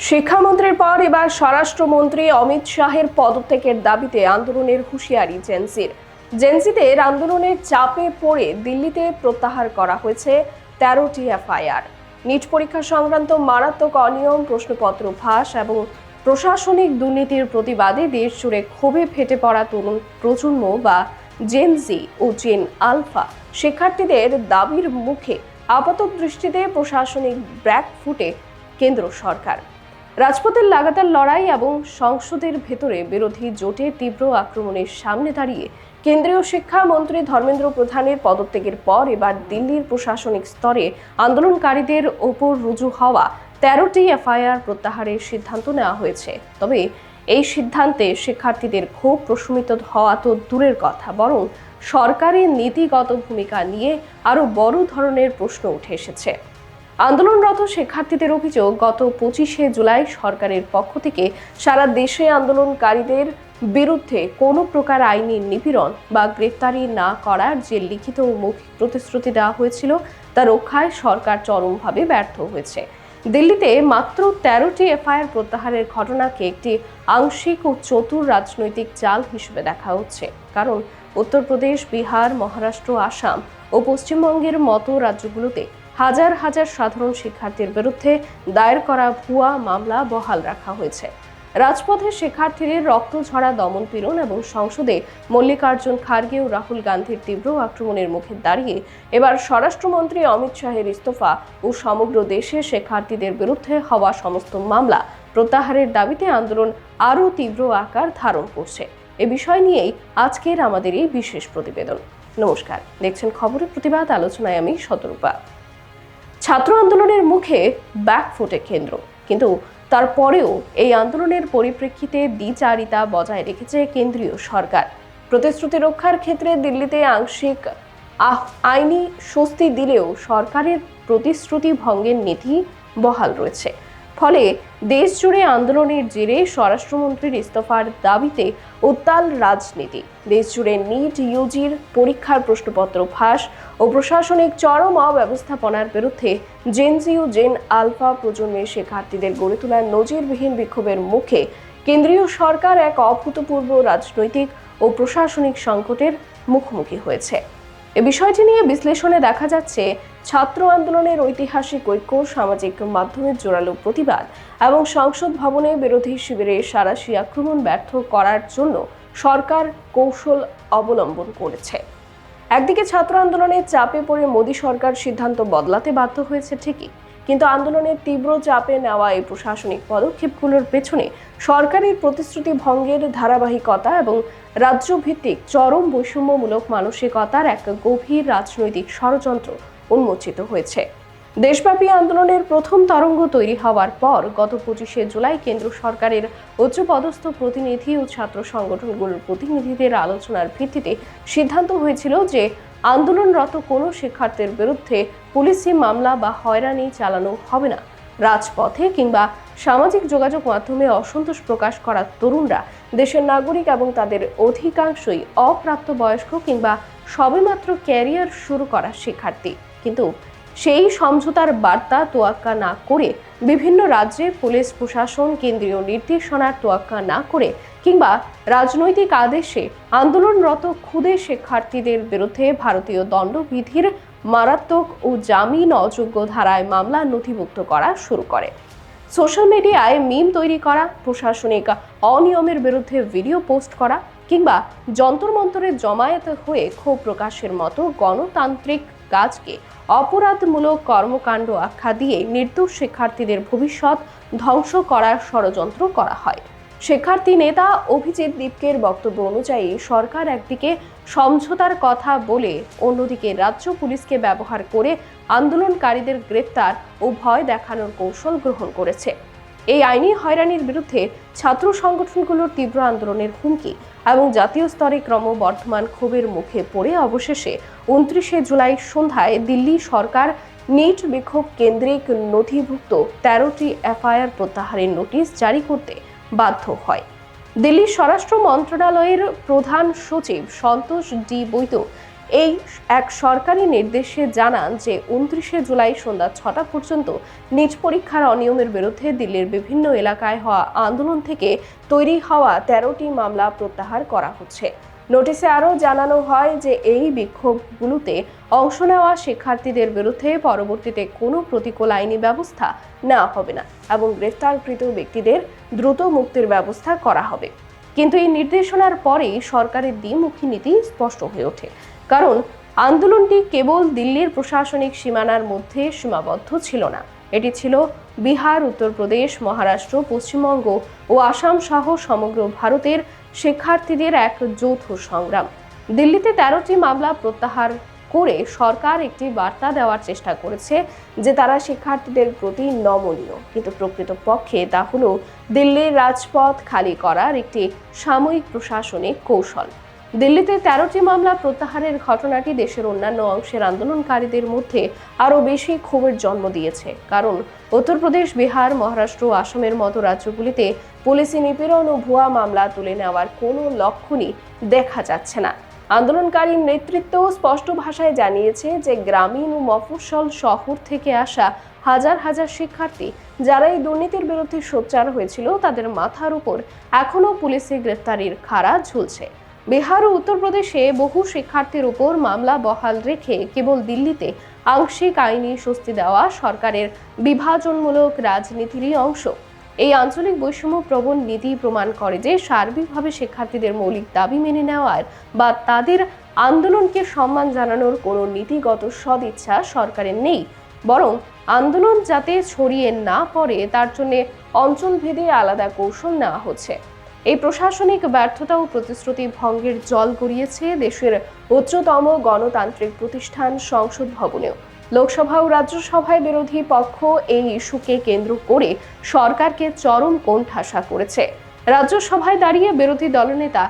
শিক্ষামন্ত্রীর পর এবার স্বরাষ্ট্রমন্ত্রী অমিত শাহের পদত্যাগের দাবিতে আন্দোলনের হুঁশিয়ারি জেনজিদের আন্দোলনের চাপে পড়ে দিল্লিতে প্রত্যাহার করা হয়েছে 13টি এফআইআর। নিট পরীক্ষা সংক্রান্ত মারাত্মক অনিয়ম, প্রশ্নপত্র ফাঁস এবং প্রশাসনিক দুর্নীতির প্রতিবাদে দেশ জুড়ে ক্ষোভে ফেটে পড়া তরুণ প্রজন্ম বা জেনজি ও জেন আলফা শিক্ষার্থীদের দাবির মুখে আপাত দৃষ্টিতে প্রশাসনিক ব্যাকফুটে কেন্দ্র সরকার। রাজপথের লাগাতার লড়াই এবং সংসদের ভেতরে বিরোধী জোটের তীব্র আক্রমণের সামনে দাঁড়িয়ে কেন্দ্রীয় শিক্ষামন্ত্রী ধর্মেন্দ্র প্রধানের পদত্যাগের পর এবার দিল্লির প্রশাসনিক স্তরে আন্দোলনকারীদের ওপর রুজু হওয়া 13টি এফআইআর প্রত্যাহারের সিদ্ধান্ত নেওয়া হয়েছে। তবে এই সিদ্ধান্তে শিক্ষার্থীদের ক্ষোভ প্রশমিত হওয়া তো দূরের কথা, বরং সরকারের নীতিগত ভূমিকা নিয়ে আরও বড় ধরনের প্রশ্ন উঠে এসেছে। আন্দোলনরত শিক্ষার্থীদের অভিযোগ, গত 25শে জুলাই সরকারের পক্ষ থেকে সারা দেশে আন্দোলনকারীদের বিরুদ্ধে কোনো প্রকার আইনি নিপীড়ন বা গ্রেফতারি না করার যে লিখিত ও মৌখিক প্রতিশ্রুতি দেওয়া হয়েছিল তা রক্ষায় সরকার চরমভাবে ব্যর্থ হয়েছে। দিল্লিতে মাত্র 13টি এফআইআর প্রত্যাহারের ঘটনাকে একটি আংশিক ও চতুর রাজনৈতিক চাল হিসেবে দেখা হচ্ছে, কারণ উত্তরপ্রদেশ, বিহার, মহারাষ্ট্র, আসাম ও পশ্চিমবঙ্গের মতো রাজ্যগুলোতে হাজার হাজার সাধারণ শিক্ষার্থীর বিরুদ্ধে দায়ের করা ভুয়া মামলা বহাল রাখা হয়েছে। রাজপথে শিক্ষার্থীদের রক্তঝরা দমনপীড়ন এবং সংসদে মল্লিকার্জুন খার্গে ও রাহুল গান্ধীর তীব্র আক্রমণের মুখে দাঁড়িয়ে এবার স্বরাষ্ট্রমন্ত্রী অমিত শাহের ইস্তফা ও সমগ্র দেশে শিক্ষার্থীদের বিরুদ্ধে হওয়া সমস্ত মামলা প্রত্যাহারের দাবিতে আন্দোলন আরও তীব্র আকার ধারণ করছে। এ বিষয় নিয়েই আজকের আমাদের এই বিশেষ প্রতিবেদন। নমস্কার, দেখছেন খবরের প্রতিবাদ, আলোচনায় আমি শতরূপা। ছাত্র আন্দোলনের মুখে ব্যাকফুটে কেন্দ্র, কিন্তু তারপরেও এই আন্দোলনের পরিপ্রেক্ষিতে দ্বিচারিতা বজায় রেখেছে কেন্দ্রীয় সরকার। প্রতিশ্রুতি রক্ষার ক্ষেত্রে দিল্লিতে আংশিক আইনি স্বস্তি দিলেও সরকারের প্রতিশ্রুতি ভঙ্গের নীতি বহাল রয়েছে। ফলে দেশ জুড়ে আন্দোলনের জেরে স্বরাষ্ট্রমন্ত্রীর ইস্তফার দাবিতে উত্তাল রাজনীতি। দেশ জুড়ে নিট ইউজির পরীক্ষার প্রশ্নপত্র ফাঁস ও প্রশাসনিক চরম অব্যবস্থাপনার বিরুদ্ধে জেনজি ও জেন আলফা প্রজন্মের শিক্ষার্থীদের গড়ে তোলার নজিরবিহীন বিক্ষোভের মুখে কেন্দ্রীয় সরকার এক অভূতপূর্ব রাজনৈতিক ও প্রশাসনিক সংকটের মুখোমুখি হয়েছে। এ বিষয়টি নিয়ে বিশ্লেষণে দেখা যাচ্ছে, ছাত্র আন্দোলনের ঐতিহাসিক ঐক্য, সামাজিক মাধ্যমের জোরালো প্রতিবাদ এবং সংসদ ভবনে বিরোধী শিবিরের সাঁড়াশি আক্রমণ ব্যর্থ করার জন্য সরকার কৌশল অবলম্বন করেছে। একদিকে ছাত্র আন্দোলনের চাপে পড়ে মোদী সরকার সিদ্ধান্ত বদলাতে বাধ্য হয়েছে ঠিকই, কিন্তু আন্দোলনের তীব্র চাপে নেওয়া এই প্রশাসনিক পদক্ষেপগুলোর পেছনে সরকারের প্রতিশ্রুতি ভঙ্গের ধারাবাহিকতা এবং রাজ্যভিত্তিক চরম বৈষম্যমূলক মানসিকতার এক গভীর রাজনৈতিক ষড়যন্ত্র উন্মোচিত হয়েছে। দেশব্যাপী আন্দোলনের প্রথম তরঙ্গ তৈরি হওয়ার পর গত 25শে জুলাই কেন্দ্র সরকারের উচ্চপদস্থ প্রতিনিধি ও ছাত্র সংগঠনগুলোর প্রতিনিধিদের আলোচনার ভিত্তিতে সিদ্ধান্ত হয়েছিল যে আন্দোলনরত কোনো শিক্ষার্থীর বিরুদ্ধে পুলিশি মামলা বা হয়রানি চালানো হবে না। রাজপথে কিংবা সামাজিক যোগাযোগ মাধ্যমে অসন্তোষ প্রকাশ করা তরুণরা দেশের নাগরিক এবং তাদের অধিকাংশই অপ্রাপ্তবয়স্ক কিংবা সবেমাত্র ক্যারিয়ার শুরু করা শিক্ষার্থী। কিন্তু সেই সমঝোতার বার্তা তোয়াক্কা না করে, বিভিন্ন রাজ্যে পুলিশ প্রশাসন কেন্দ্রীয় নির্দেশনার তোয়াক্কা না করে কিংবা রাজনৈতিক আদেশে আন্দোলনরত ক্ষুদে শিক্ষার্থীদের বিরুদ্ধে ভারতীয় দণ্ডবিধির মারাত্মক ও জামিন অযোগ্য ধারায় মামলা নথিভুক্ত করা শুরু করে। সোশ্যাল মিডিয়ায় মিম তৈরি করা, প্রশাসনিক অনিয়মের বিরুদ্ধে ভিডিও পোস্ট করা কিংবা যন্তর মন্তরে জমায়েত হয়ে ক্ষোভ প্রকাশের মতো গণতান্ত্রিক কাজকে অপরাধমূলক কর্মকাণ্ড আখ্যা দিয়ে নির্দোষ শিক্ষার্থীদের ভবিষ্যৎ ধ্বংস করার ষড়যন্ত্র করা হয়। শিক্ষার্থী নেতা অভিজিৎ দীপকের বক্তব্য অনুযায়ী সরকার একদিকে সমঝোতার কথা বলে অন্যদিকে রাজ্য পুলিশকে ব্যবহার করে আন্দোলনকারীদের গ্রেফতার ও ভয় দেখানোর কৌশল গ্রহণ করেছে। এই আইনি হয়রানির বিরুদ্ধে ছাত্র সংগঠনগুলোর তীব্র আন্দোলনের হুমকি এবং জাতীয় স্তরে ক্রমবর্ধমান ক্ষোভের মুখে পড়ে অবশেষে 29শে জুলাই সন্ধ্যায় দিল্লি সরকার নিট বিক্ষোভ কেন্দ্রিক নথিভুক্ত 13টি এফআইআর প্রত্যাহারের নোটিশ জারি করতে বাধ্য হয়। দিল্লির স্বরাষ্ট্র মন্ত্রণালয়ের প্রধান সচিব সন্তোষ ডি বৈদ্য এই এক সরকারি নির্দেশে জানান যে 29শে জুলাই সন্ধ্যা 6টা পর্যন্ত নিজ পরীক্ষার অনিয়মের বিরুদ্ধে দিল্লির বিভিন্ন এলাকায় হওয়া আন্দোলন থেকে তৈরি হওয়া 13টি মামলা প্রত্যাহার করা হচ্ছে। নোটিশে আরও জানানো হয় যে এই বিক্ষোভগুলোতে অংশ নেওয়া শিক্ষার্থীদের বিরুদ্ধে পরবর্তীতে কোনো প্রতিকূল আইনি ব্যবস্থা নেওয়া হবে না এবং গ্রেফতারকৃত ব্যক্তিদের দ্রুত মুক্তির ব্যবস্থা করা হবে। কিন্তু এই নির্দেশনার পরেই সরকারের দ্বিমুখী নীতি স্পষ্ট হয়ে ওঠে, কারণ আন্দোলনটি কেবল দিল্লির প্রশাসনিক সীমানার মধ্যে সীমাবদ্ধ ছিল না। এটি ছিল বিহার, উত্তরপ্রদেশ, মহারাষ্ট্র, পশ্চিমবঙ্গ ও আসাম সহ সমগ্র ভারতের শিক্ষার্থীদের এক যৌথ সংগ্রাম। দিল্লিতে 13টি মামলা প্রত্যাহার করে সরকার একটি বার্তা দেওয়ার চেষ্টা করেছে যে তারা শিক্ষার্থীদের প্রতি নমনীয়, কিন্তু প্রকৃতপক্ষে তা হলো দিল্লির রাজপথ খালি করার একটি সাময়িক প্রশাসনিক কৌশল। দিল্লিতে 13টি মামলা প্রত্যাহারের ঘটনাটি দেশের অন্যান্য অংশের আন্দোলনকারীদের মধ্যে আরও বেশি ক্ষোভের জন্ম দিয়েছে, কারণ উত্তরপ্রদেশ, বিহার, মহারাষ্ট্র ও আসামের মতো রাজ্যগুলিতে পুলিশি নিপীড়ন ও ভুয়া মামলা তুলে নেওয়ার কোনো লক্ষণই দেখা যাচ্ছে না। আন্দোলনকারী নেতৃত্ব স্পষ্ট ভাষায় জানিয়েছে যে গ্রামীণ ও মফস্বল শহর থেকে আসা হাজার হাজার শিক্ষার্থী যারা এই দুর্নীতির বিরুদ্ধে সোচ্চার হয়েছিল, তাদের মাথার উপর এখনও পুলিশি গ্রেফতারির খাড়া ঝুলছে। বিহার ও উত্তরপ্রদেশে বহু শিক্ষার্থীর উপর মামলা বহাল রেখে কেবল দিল্লিতে আংশিক আইনি স্বস্তি দেওয়া সরকারের বিভাজনমূলক রাজনীতিরই অংশ। এই আঞ্চলিক বৈষম্য প্রবণ নীতি প্রমাণ করে যে সার্বিকভাবে শিক্ষার্থীদের মৌলিক দাবি মেনে নেওয়ার বা তাদের আন্দোলনকে সম্মান জানানোর কোনো নীতিগত সদিচ্ছা সরকারের নেই, বরং আন্দোলন যাতে ছড়িয়ে না পড়ে তার জন্য অঞ্চলভেদে আলাদা কৌশল নেওয়া হচ্ছে। এই প্রশাসনিক ব্যর্থতা ও প্রতিশ্রুতি ভঙ্গের জল গড়িয়েছে দেশের উচ্চতম গণতান্ত্রিক প্রতিষ্ঠান সংসদ ভবনেও। লোকসভা ও রাজ্যসভায় বিরোধী পক্ষ এই ইস্যুকে কেন্দ্র করে সরকারকে চরম কোণঠাসা করেছে। রাজ্যসভায় দাঁড়িয়ে বিরোধী দলনেতা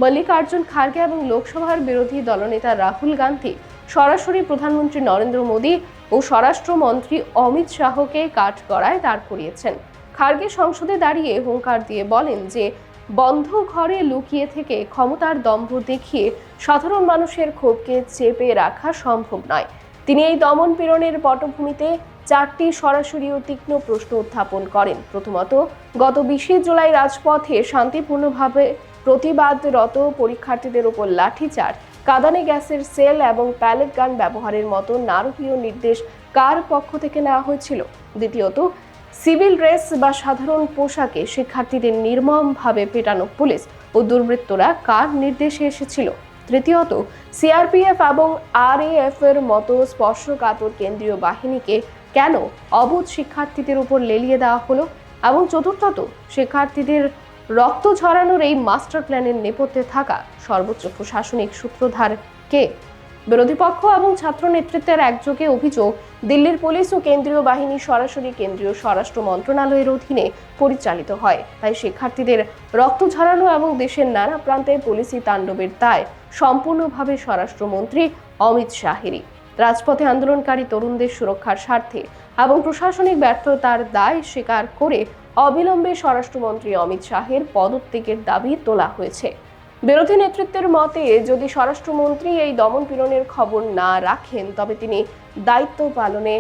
মল্লিকার্জুন খার্গে এবং লোকসভার বিরোধী দলনেতা রাহুল গান্ধী সরাসরি প্রধানমন্ত্রী নরেন্দ্র মোদী ও স্বরাষ্ট্রমন্ত্রী অমিত শাহকে কাঠগড়ায় দাঁড় করিয়েছেন। খার্গে সংসদে দাঁড়িয়ে হুঙ্কার দিয়ে বলেন যে বন্ধ ঘরে লুকিয়ে থেকে ক্ষমতার দম্ভ দেখিয়ে সাধারণ মানুষের ক্ষোভকে চেপে রাখা সম্ভব নয়। তিনি এই দমন পীড়নের পটভূমিতে 4টি সরাসরি ও তীক্ষ্ণ প্রশ্ন উত্থাপন করেন। প্রথমত, গত 20শে জুলাই রাজপথে শান্তিপূর্ণভাবে প্রতিবাদরত পরীক্ষার্থীদের উপর লাঠিচার্জ, কাঁদানে গ্যাসের সেল এবং প্যালেট গান ব্যবহারের মতো নারকীয় নির্দেশ কার পক্ষ থেকে নেওয়া হয়েছিল? দ্বিতীয়ত, সিভিল ড্রেস বা সাধারণ পোশাকে শিক্ষার্থীদের নির্মমভাবে পেটানো পুলিশ ও দুর্বৃত্তরা কার নির্দেশে এসেছিল? তৃতীয়ত, সিআরপিএফ এবং আরএএফ এর মতো স্পর্শকাতর কেন্দ্রীয় বাহিনীকে কেন অবুঝ শিক্ষার্থীদের উপর লেলিয়ে দেওয়া হলো? এবং চতুর্থত, শিক্ষার্থীদের রক্ত ঝরানোর এই মাস্টার প্ল্যানের নেপথ্যে থাকা সর্বোচ্চ প্রশাসনিক সূত্রধার কে? বিরোধী পক্ষ এবং ছাত্র নেতৃত্বের একযোগে অভিযোগ, দিল্লির পুলিশ ও কেন্দ্রীয় বাহিনী সরাসরি কেন্দ্রীয় স্বরাষ্ট্র মন্ত্রণালয়ের অধীনে পরিচালিত হয়। তাই শিক্ষার্থীদের রক্ত ঝরানো এবং দেশের নানা প্রান্তে পুলিশি তাণ্ডবের দায় সম্পূর্ণভাবে স্বরাষ্ট্রমন্ত্রী অমিত শাহেরই। রাজপথে আন্দোলনকারী তরুণদের সুরক্ষার স্বার্থে এবং প্রশাসনিক ব্যর্থতার দায় স্বীকার করে অবিলম্বে স্বরাষ্ট্রমন্ত্রী অমিত শাহের পদত্যাগের দাবি তোলা হয়েছে। বিরোধী নেতৃত্বের মতে, যদি স্বরাষ্ট্রমন্ত্রী এই দমন পীড়নের খবর না রাখেন তবে তিনি দায়িত্ব পালনে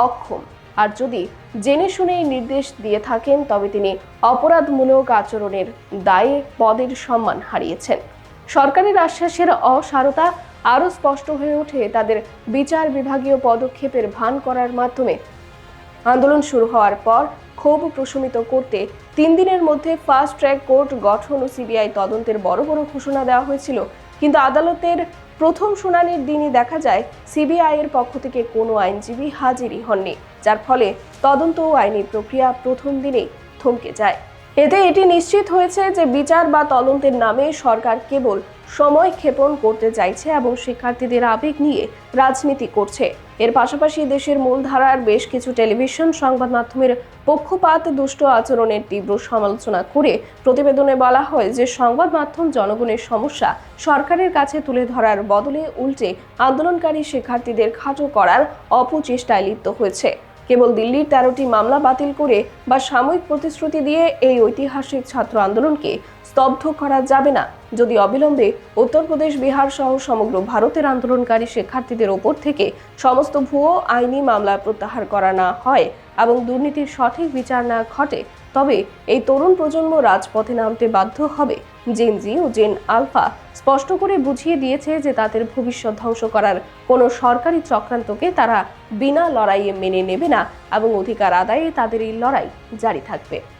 অক্ষম, আর যদি জেনে শুনে এই নির্দেশ দিয়ে থাকেন তবে তিনি অপরাধমূলক আচরণের দায়ে পদের সম্মান হারিয়েছেন। সরকারের আশ্বাসের অসারতা আরও স্পষ্ট হয়ে ওঠে তাদের বিচার বিভাগীয় পদক্ষেপের ভান করার মাধ্যমে। আন্দোলন শুরু হওয়ার পর ক্ষোভ প্রশমিত করতে 3 দিনের মধ্যে ফাস্ট ট্র্যাক কোর্ট গঠন ও সিবিআই তদন্তের বড় বড় ঘোষণা দেওয়া হয়েছিল, কিন্তু আদালতের প্রথম শুনানির দিনই দেখা যায় সিবিআই এর পক্ষ থেকে কোনো আইনজীবী হাজিরই হননি, যার ফলে তদন্ত ও আইনি প্রক্রিয়া প্রথম দিনেই থমকে যায়। এতে এটি নিশ্চিত হয়েছে যে বিচার বা তদন্তের নামে সরকার কেবল সময় ক্ষেপণ করতে চাইছে এবং শিক্ষার্থীদের আবেগ নিয়ে রাজনীতি করছে। এর পাশাপাশি দেশের মূলধারার বেশ কিছু টেলিভিশন সংবাদ মাধ্যমের পক্ষপাত দুষ্ট আচরণের তীব্র সমালোচনা করে প্রতিবেদনে বলা হয় যে সংবাদ মাধ্যম জনগণের সমস্যা সরকারের কাছে তুলে ধরার বদলে উল্টে আন্দোলনকারী শিক্ষার্থীদের খাটো করার অপচেষ্টায় লিপ্ত হয়েছে। কেবল দিল্লির 13টি মামলা বাতিল করে বা সাময়িক প্রতিশ্রুতি দিয়ে এই ঐতিহাসিক ছাত্র আন্দোলনকে স্তব্ধ করা যাবে না। যদি অবিলম্বে উত্তরপ্রদেশ, বিহার সহ সমগ্র ভারতের আন্দোলনকারী শিক্ষার্থীদের ওপর থেকে সমস্ত ভুয়ো আইনি মামলা প্রত্যাহার করা না হয় এবং দুর্নীতির সঠিক বিচার না ঘটে, তবে এই তরুণ প্রজন্ম রাজপথে নামতে বাধ্য হবে। জেন জি ও জেন আলফা স্পষ্ট করে বুঝিয়ে দিয়েছে যে তাদের ভবিষ্যৎ ধ্বংস করার কোনো সরকারি চক্রান্তকে তারা বিনা লড়াইয়ে মেনে নেবে না এবং অধিকার আদায়ে তাদের এই লড়াই জারি থাকবে।